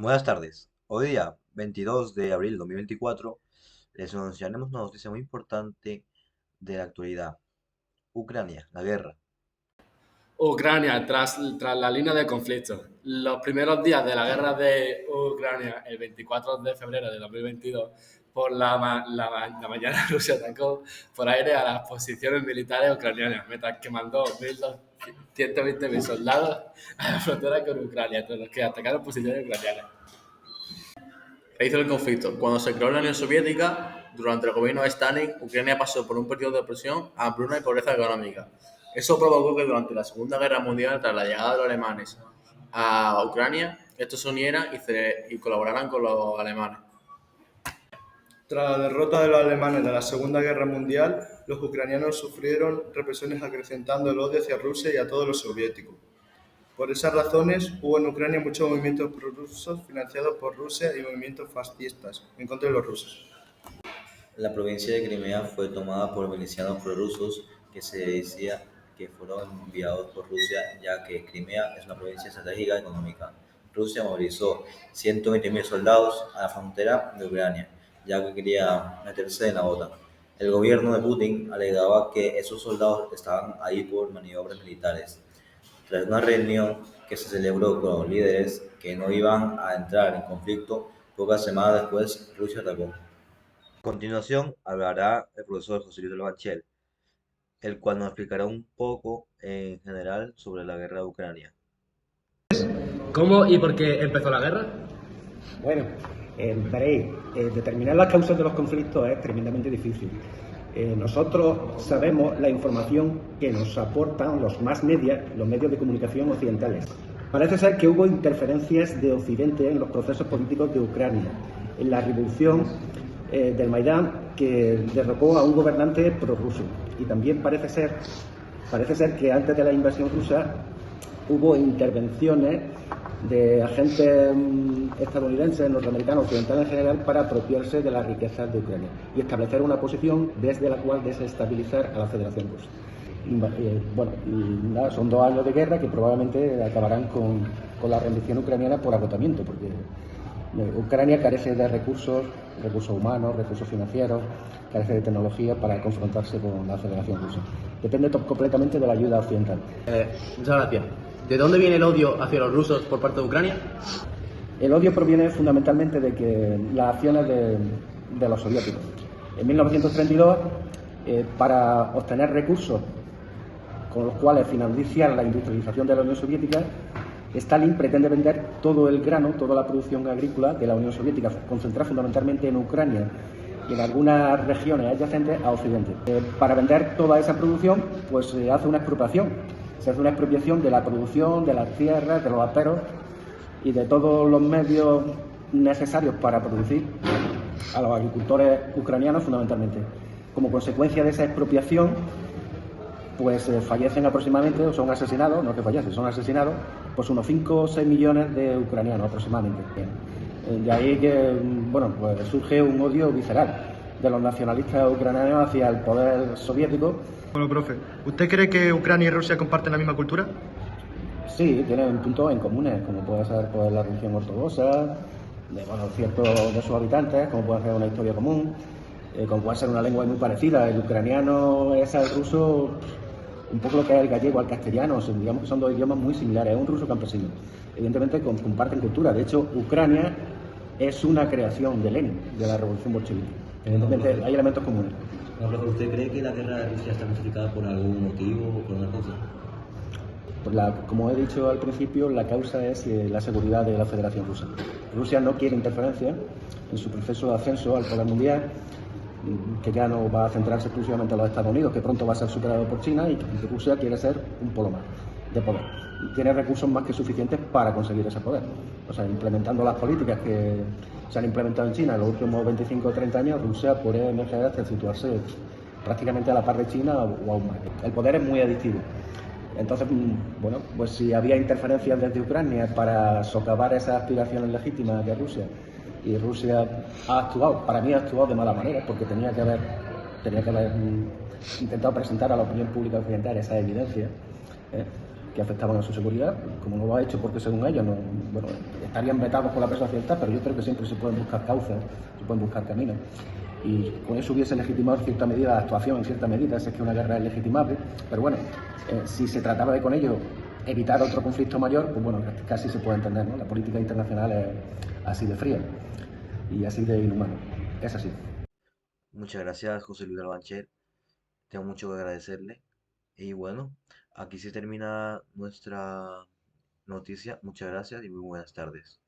Buenas tardes. Hoy día, 22 de abril de 2024, les anunciaremos una noticia muy importante de la actualidad. Ucrania, la guerra. Ucrania tras la línea de conflicto. Los primeros días de la guerra de Ucrania, el 24 de febrero de 2022, por la mañana Rusia atacó por aire a las posiciones militares ucranianas, mientras que mandó 1.120.000 soldados a la frontera con Ucrania, entre los que atacaron posiciones ucranianas. Raíz del conflicto. Cuando se creó la Unión Soviética, durante el gobierno de Stalin, Ucrania pasó por un periodo de opresión, hambruna y pobreza económica. Eso provocó que durante la Segunda Guerra Mundial, tras la llegada de los alemanes a Ucrania, estos se unieran y colaboraran con los alemanes. Tras la derrota de los alemanes de la Segunda Guerra Mundial, los ucranianos sufrieron represiones acrecentando el odio hacia Rusia y a todos los soviéticos. Por esas razones, hubo en Ucrania muchos movimientos prorrusos financiados por Rusia y movimientos fascistas en contra de los rusos. La provincia de Crimea fue tomada por milicianos prorrusos que se decía que fueron enviados por Rusia, ya que Crimea es una provincia estratégica y económica. Rusia movilizó 120.000 soldados a la frontera de Ucrania, ya que quería meterse en la OTAN. El gobierno de Putin alegaba que esos soldados estaban ahí por maniobras militares. Tras una reunión que se celebró con los líderes que no iban a entrar en conflicto, pocas semanas después Rusia atacó. A continuación hablará el profesor José Luis Banchel, el cual nos explicará un poco en general sobre la guerra de Ucrania. ¿Cómo y por qué empezó la guerra? Bueno, veréis, determinar las causas de los conflictos es tremendamente difícil. Nosotros sabemos la información que nos aportan los mass media, los medios de comunicación occidentales. Parece ser que hubo interferencias de Occidente en los procesos políticos de Ucrania, en la revolución del Maidán, que derrocó a un gobernante prorruso. Y también parece ser que antes de la invasión rusa hubo intervenciones de agentes estadounidenses, norteamericanos, occidentales en general, para apropiarse de las riquezas de Ucrania y establecer una posición desde la cual desestabilizar a la Federación Rusa. Son 2 años de guerra que probablemente acabarán con la rendición ucraniana por agotamiento, porque Ucrania carece de recursos humanos, recursos financieros, carece de tecnología para confrontarse con la Federación Rusa. Depende completamente de la ayuda occidental. Muchas gracias. ¿De dónde viene el odio hacia los rusos por parte de Ucrania? El odio proviene fundamentalmente de que las acciones de los soviéticos. En 1932, para obtener recursos con los cuales financiar la industrialización de la Unión Soviética, Stalin pretende vender todo el grano, toda la producción agrícola de la Unión Soviética, concentrada fundamentalmente en Ucrania y en algunas regiones adyacentes a Occidente. Para vender toda esa producción, pues se hace una expropiación. Se hace una expropiación de la producción, de las tierras, de los aperos y de todos los medios necesarios para producir a los agricultores ucranianos fundamentalmente. Como consecuencia de esa expropiación, pues fallecen aproximadamente, o son asesinados, no que fallecen, son asesinados, pues unos 5 o 6 millones de ucranianos aproximadamente. De ahí que, pues surge un odio visceral de los nacionalistas ucranianos hacia el poder soviético. Bueno, profe, ¿usted cree que Ucrania y Rusia comparten la misma cultura? Sí, tienen puntos en comunes, como puede ser pues, la religión ortodoxa, ciertos de sus habitantes, como puede ser una historia común, como puede ser una lengua muy parecida. El ucraniano es al ruso un poco lo que es el gallego al castellano, digamos que son 2 idiomas muy similares, es un ruso campesino. Evidentemente comparten cultura, de hecho Ucrania es una creación de Lenin, de la revolución bolchevique. Evidentemente hay elementos comunes. ¿Usted cree que la guerra de Rusia está justificada por algún motivo o por una cosa? Como he dicho al principio, la causa es la seguridad de la Federación Rusa. Rusia no quiere interferencia en su proceso de ascenso al poder mundial, que ya no va a centrarse exclusivamente en los Estados Unidos, que pronto va a ser superado por China, y que Rusia quiere ser un polo más de poder. Y tiene recursos más que suficientes para conseguir ese poder. O sea, implementando las políticas que se han implementado en China en los últimos 25 o 30 años, Rusia puede emerger hasta situarse prácticamente a la par de China o aún más. El poder es muy adictivo. Entonces, pues si había interferencias desde Ucrania para socavar esas aspiraciones legítimas de Rusia, y Rusia ha actuado, para mí ha actuado de mala manera, porque tenía que haber intentado presentar a la opinión pública occidental esa evidencia, que afectaban a su seguridad, como no lo ha hecho porque según ellos no, bueno, estarían vetados por la prensa occidental, pero yo creo que siempre se pueden buscar causas, se pueden buscar caminos. Y con eso hubiese legitimado en cierta medida la actuación, en cierta medida, si es que una guerra es legitimable, pero bueno, si se trataba de con ello evitar otro conflicto mayor, pues bueno, casi se puede entender, ¿no? La política internacional es así de fría y así de inhumana, es así. Muchas gracias, José Luis Albancher. Tengo mucho que agradecerle. Y bueno, aquí se termina nuestra noticia. Muchas gracias y muy buenas tardes.